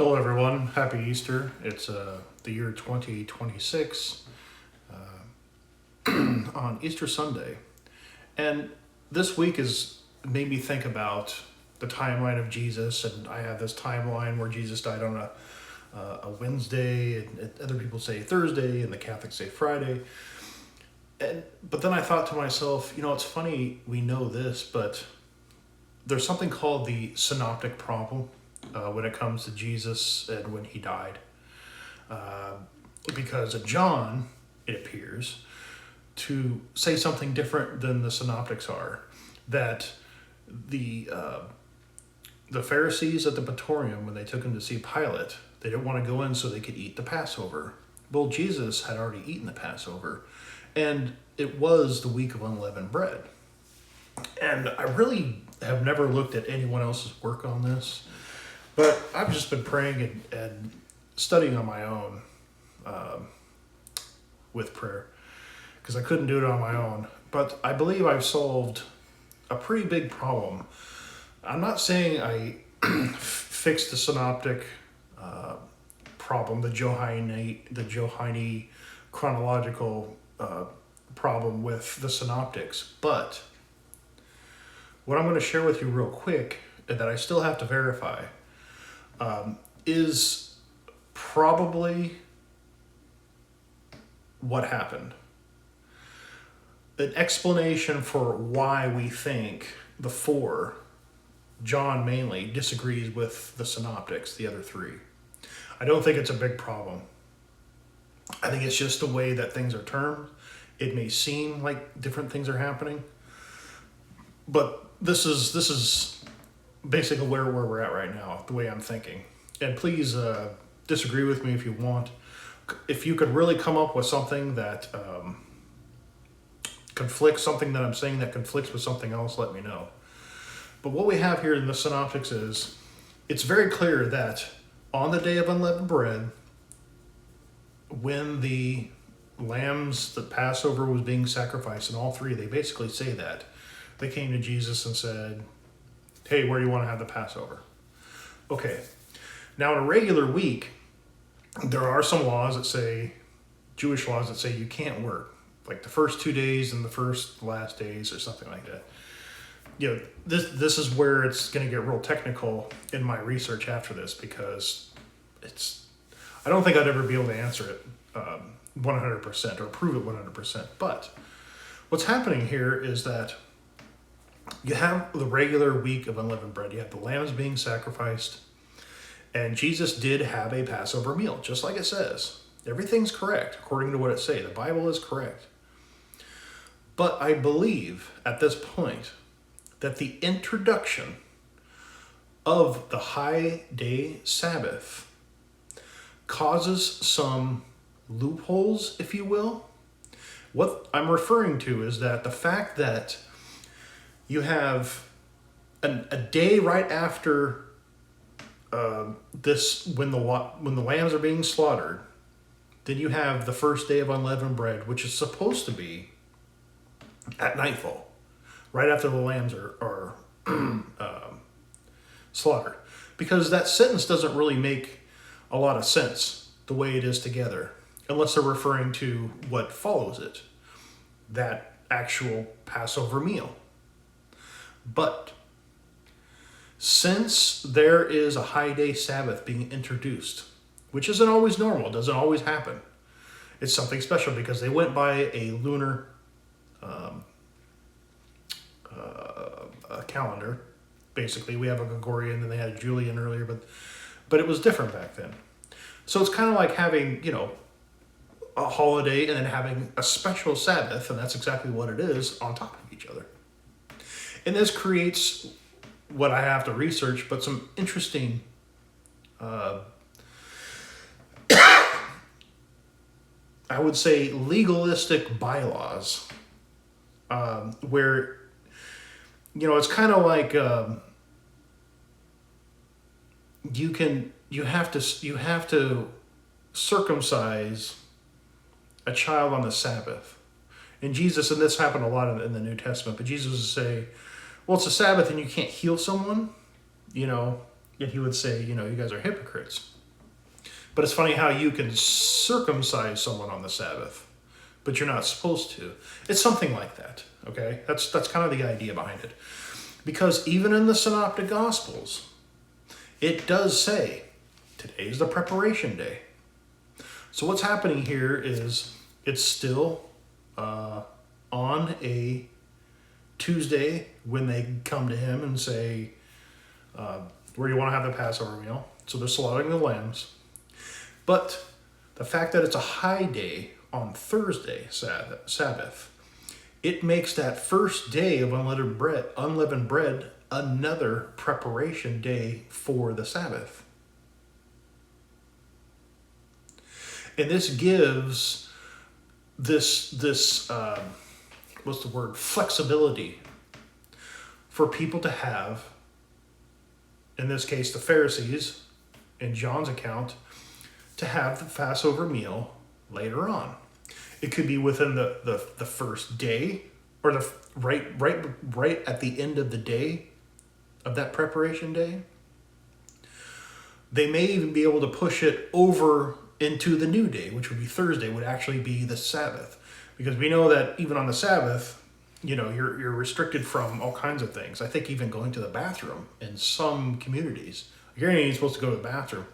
Hello, everyone. Happy Easter. It's the year 2026 on Easter Sunday. And this week has made me think about the timeline of Jesus. And I have this timeline where Jesus died on a Wednesday, and other people say Thursday, and the Catholics say Friday. But then I thought to myself, it's funny we know this, but there's something called the Synoptic Problem when it comes to Jesus and when he died. Because of John, it appears, to say something different than the synoptics are. That the Pharisees at the Praetorium, when they took him to see Pilate, they didn't want to go in so they could eat the Passover. Well, Jesus had already eaten the Passover, and it was the week of unleavened bread. And I really have never looked at anyone else's work on this, but I've just been praying and studying on my own with prayer, because I couldn't do it on my own. But I believe I've solved a pretty big problem. I'm not saying I fixed the synoptic problem, the Johannine chronological problem with the synoptics, but what I'm going to share with you real quick that I still have to verify is probably what happened. An explanation for why we think the four, John mainly, disagrees with the synoptics, the other three. I don't think it's a big problem. I think it's just the way that things are termed. It may seem like different things are happening, but this is basically where we're at right now, the way I'm thinking. And please disagree with me if you want. If you could really come up with something that conflicts, something that I'm saying that conflicts with something else, let me know. But what we have here in the synoptics is, it's very clear that on the day of unleavened bread, when the Passover was being sacrificed, and all three, they basically say that. They came to Jesus and said, hey, where do you want to have the Passover? Okay. Now, in a regular week, there are some laws that say, Jewish laws that say you can't work, like the first 2 days and the last days or something like that. This is where it's going to get real technical in my research after this, because I don't think I'd ever be able to answer it 100% or prove it 100%. But what's happening here is that you have the regular week of unleavened bread. You have the lambs being sacrificed. And Jesus did have a Passover meal, just like it says. Everything's correct, according to what it says. The Bible is correct. But I believe, at this point, that the introduction of the high day Sabbath causes some loopholes, if you will. What I'm referring to is that the fact that you have a day right after this, when the lambs are being slaughtered, then you have the first day of unleavened bread, which is supposed to be at nightfall, right after the lambs are slaughtered, because that sentence doesn't really make a lot of sense the way it is together, unless they're referring to what follows it, that actual Passover meal. But since there is a high day Sabbath being introduced, which isn't always normal, doesn't always happen, it's something special because they went by a lunar calendar. Basically, we have a Gregorian and they had a Julian earlier, but it was different back then. So it's kind of like having, a holiday and then having a special Sabbath, and that's exactly what it is, on top of each other. And this creates what I have to research, but some interesting I would say legalistic bylaws, where, it's kind of like you have to circumcise a child on the Sabbath. And Jesus, and this happened a lot in the New Testament, but Jesus would say, well, it's a Sabbath and you can't heal someone, Yet he would say, you guys are hypocrites. But it's funny how you can circumcise someone on the Sabbath, but you're not supposed to. It's something like that, okay? That's kind of the idea behind it. Because even in the Synoptic Gospels, it does say, today's the preparation day. So what's happening here is it's still on a Tuesday when they come to him and say, where do you want to have the Passover meal? So they're slaughtering the lambs. But the fact that it's a high day on Thursday, Sabbath, it makes that first day of unleavened bread another preparation day for the Sabbath. And this gives this what's the word? Flexibility for people to have, in this case, the Pharisees, in John's account, to have the Passover meal later on. It could be within the first day, or the right at the end of the day of that preparation day. They may even be able to push it over into the new day, which would be Thursday, would actually be the Sabbath. Because we know that even on the Sabbath, you're restricted from all kinds of things. I think even going to the bathroom in some communities. You're not even supposed to go to the bathroom.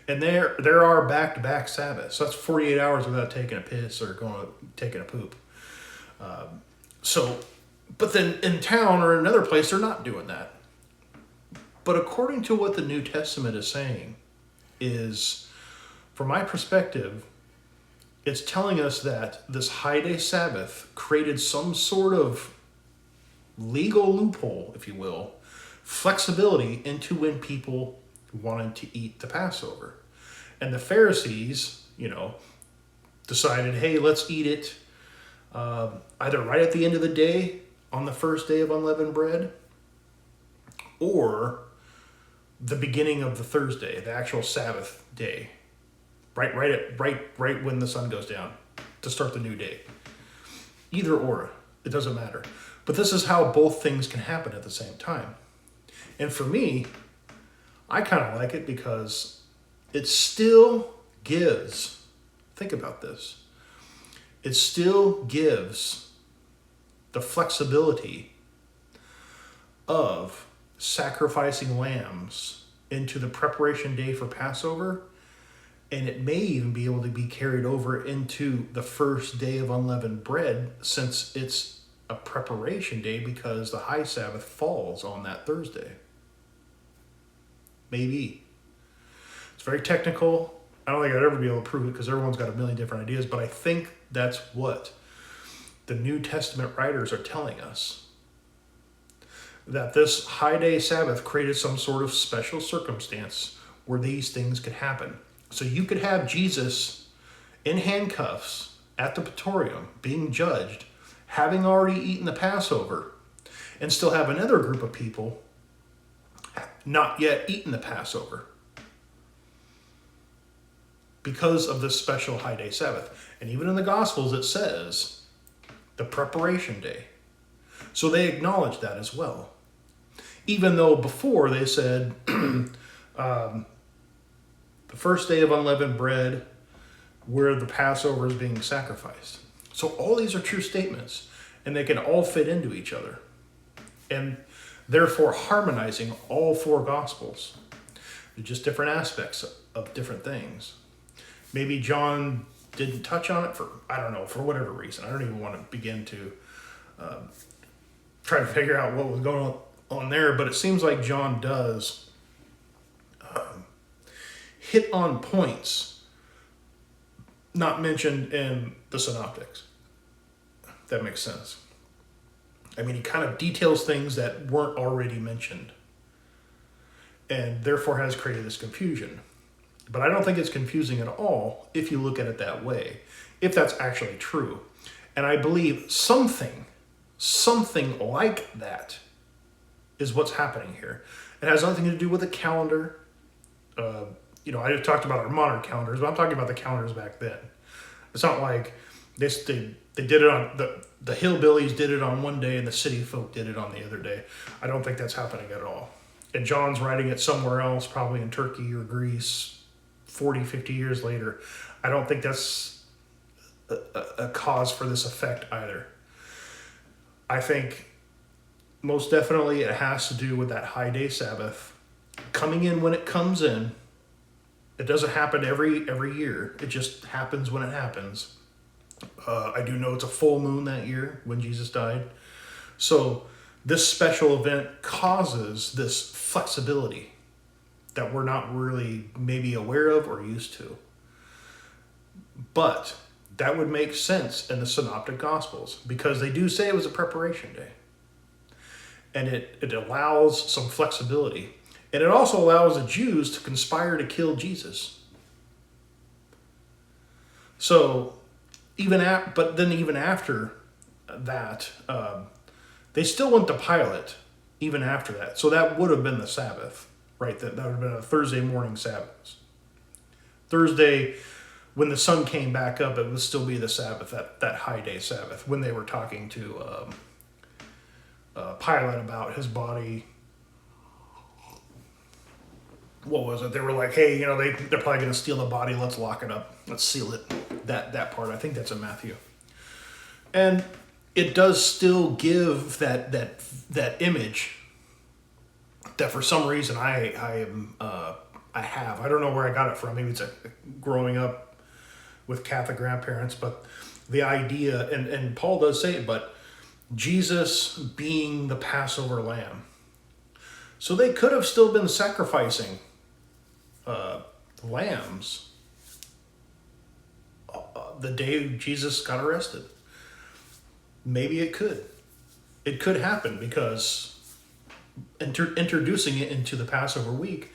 And there are back-to-back Sabbaths. So that's 48 hours without taking a piss or taking a poop. But then in town or another place, they're not doing that. But according to what the New Testament is saying, is, from my perspective, it's telling us that this high day Sabbath created some sort of legal loophole, if you will, flexibility into when people wanted to eat the Passover. And the Pharisees, decided, hey, let's eat it either right at the end of the day on the first day of unleavened bread, or the beginning of the Thursday, the actual Sabbath day, right when the sun goes down to start the new day. Either or, it doesn't matter. But this is how both things can happen at the same time. And for me, I kind of like it because it still gives, think about this, it still gives the flexibility of sacrificing lambs into the preparation day for Passover, and it may even be able to be carried over into the first day of unleavened bread, since it's a preparation day because the high Sabbath falls on that Thursday. Maybe. It's very technical. I don't think I'd ever be able to prove it because everyone's got a million different ideas, but I think that's what the New Testament writers are telling us. That this high day Sabbath created some sort of special circumstance where these things could happen. So you could have Jesus in handcuffs at the Praetorium being judged, having already eaten the Passover, and still have another group of people not yet eaten the Passover because of this special high day Sabbath. And even in the Gospels it says the preparation day. So they acknowledge that as well. Even though before they said the first day of unleavened bread where the Passover is being sacrificed. So all these are true statements, and they can all fit into each other. And therefore harmonizing all four Gospels. They're just different aspects of different things. Maybe John didn't touch on it for whatever reason. I don't even want to begin to try to figure out what was going on there, but it seems like John does hit on points not mentioned in the Synoptics. If that makes sense. I mean, he kind of details things that weren't already mentioned, and therefore has created this confusion. But I don't think it's confusing at all if you look at it that way, if that's actually true. And I believe something like that is what's happening here. It has nothing to do with the calendar. I just talked about our modern calendars, but I'm talking about the calendars back then. It's not like they did it on, the hillbillies did it on one day and the city folk did it on the other day. I don't think that's happening at all. and John's writing it somewhere else, probably in Turkey or Greece, 40, 50 years later. I don't think that's a cause for this effect either. I think most definitely it has to do with that high day Sabbath coming in when it comes in. It doesn't happen every year. It just happens when it happens. I do know it's a full moon that year when Jesus died. So this special event causes this flexibility that we're not really maybe aware of or used to. But that would make sense in the Synoptic Gospels because they do say it was a preparation day. And it allows some flexibility. And it also allows the Jews to conspire to kill Jesus. So, even after that, they still went to Pilate even after that. So that would have been the Sabbath, right? That would have been a Thursday morning Sabbath. Thursday, when the sun came back up, it would still be the Sabbath, that high day Sabbath, when they were talking to Pilate about his body. What was it? They were like, hey, they're probably going to steal the body. Let's lock it up. Let's seal it. That part, I think that's in Matthew. And it does still give that image that for some reason I have. I don't know where I got it from. Maybe it's growing up with Catholic grandparents, but the idea, and Paul does say it, but Jesus being the Passover lamb. So they could have still been sacrificing lambs the day Jesus got arrested. Maybe it could. It could happen because introducing it into the Passover week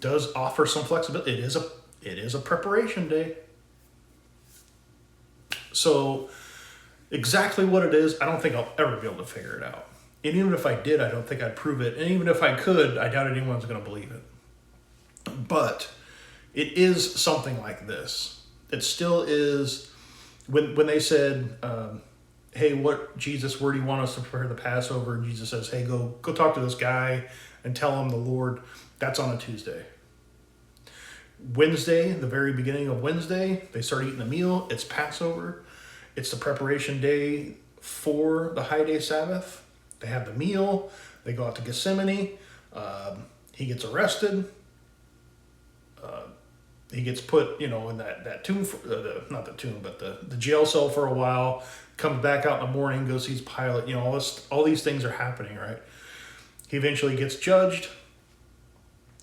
does offer some flexibility. It is a preparation day. So exactly what it is, I don't think I'll ever be able to figure it out. And even if I did, I don't think I'd prove it. And even if I could, I doubt anyone's going to believe it. But it is something like this. It still is. When they said, hey, where do you want us to prepare the Passover? And Jesus says, hey, go talk to this guy and tell him the Lord. That's on a Tuesday. Wednesday, the very beginning of Wednesday, they start eating the meal. It's Passover. It's the preparation day for the high day Sabbath. They have the meal. They go out to Gethsemane. He gets arrested. He gets put, in that tomb, not the tomb, but the jail cell for a while. Comes back out in the morning, goes sees Pilate. All these things are happening, right? He eventually gets judged.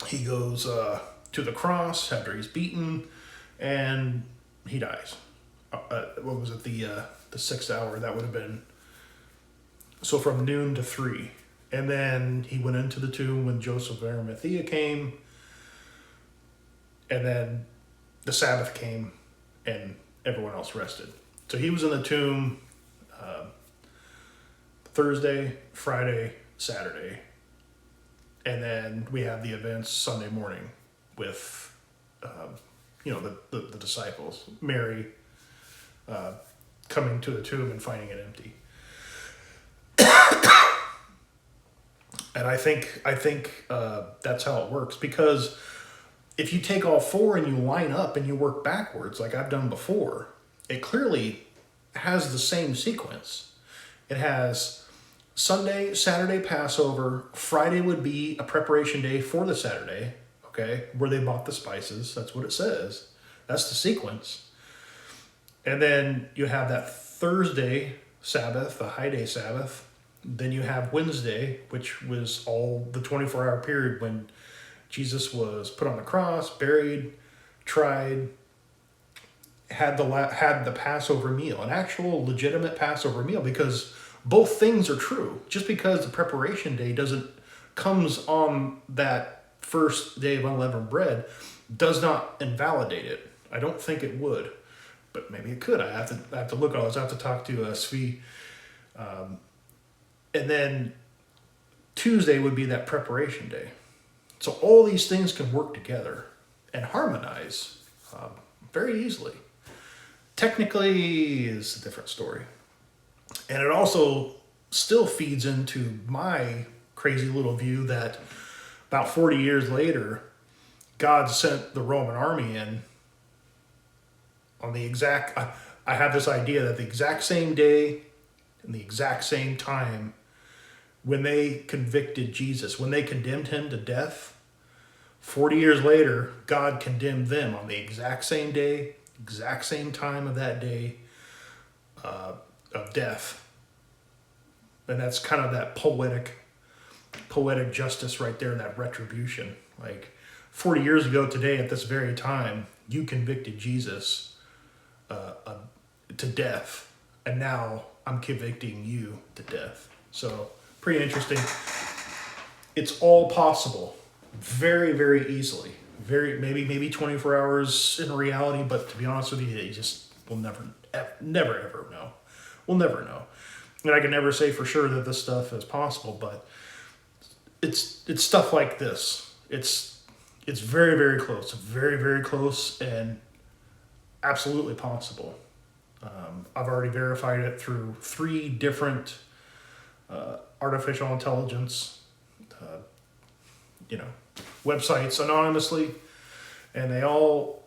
He goes to the cross after he's beaten, and he dies. What was it? The 6th hour. That would have been. So from noon to 3. And then he went into the tomb when Joseph of Arimathea came. And then the Sabbath came and everyone else rested. So he was in the tomb Thursday, Friday, Saturday. And then we have the events Sunday morning with, the disciples. Mary coming to the tomb and finding it empty. And I think that's how it works, because if you take all 4 and you line up and you work backwards like I've done before, it clearly has the same sequence. It has Sunday, Saturday, Passover. Friday would be a preparation day for the Saturday, okay, where they bought the spices. That's what it says. That's the sequence. And then you have that Thursday Sabbath, the high day Sabbath. Then you have Wednesday, which was all the 24-hour period when Jesus was put on the cross, buried, tried, had the Passover meal, an actual legitimate Passover meal, because both things are true. Just because the preparation day comes on that first day of unleavened bread does not invalidate it. I don't think it would, but maybe it could. I have to look at it. I have to talk to Svi. And then Tuesday would be that preparation day. So all these things can work together and harmonize very easily. Technically is a different story. And it also still feeds into my crazy little view that About 40 years later, God sent the Roman army in on the exact, I have this idea that the exact same day and the exact same time when they convicted Jesus, when they condemned him to death, 40 years later, God condemned them on the exact same day, exact same time of that day of death. And that's kind of that poetic justice right there, that retribution. Like 40 years ago today, at this very time, you convicted Jesus to death, and now I'm convicting you to death. So pretty interesting. It's all possible, very, very easily. Maybe 24 hours in reality, but to be honest with you, you just will never ever know. We'll never know. And I can never say for sure that this stuff is possible, but it's stuff like this. It's very, very close, very, very close, and absolutely possible. I've already verified it through 3 different artificial intelligence, websites anonymously, and they all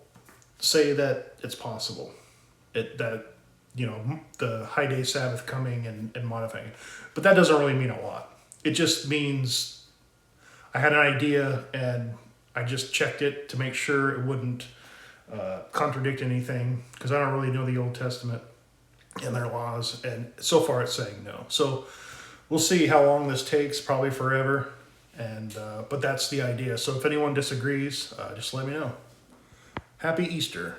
say that it's possible. The high day Sabbath coming and modifying it. But that doesn't really mean a lot. It just means I had an idea and I just checked it to make sure it wouldn't contradict anything, because I don't really know the Old Testament and their laws, and so far it's saying no. So we'll see how long this takes, probably forever, and but that's the idea. So if anyone disagrees, just let me know. Happy Easter.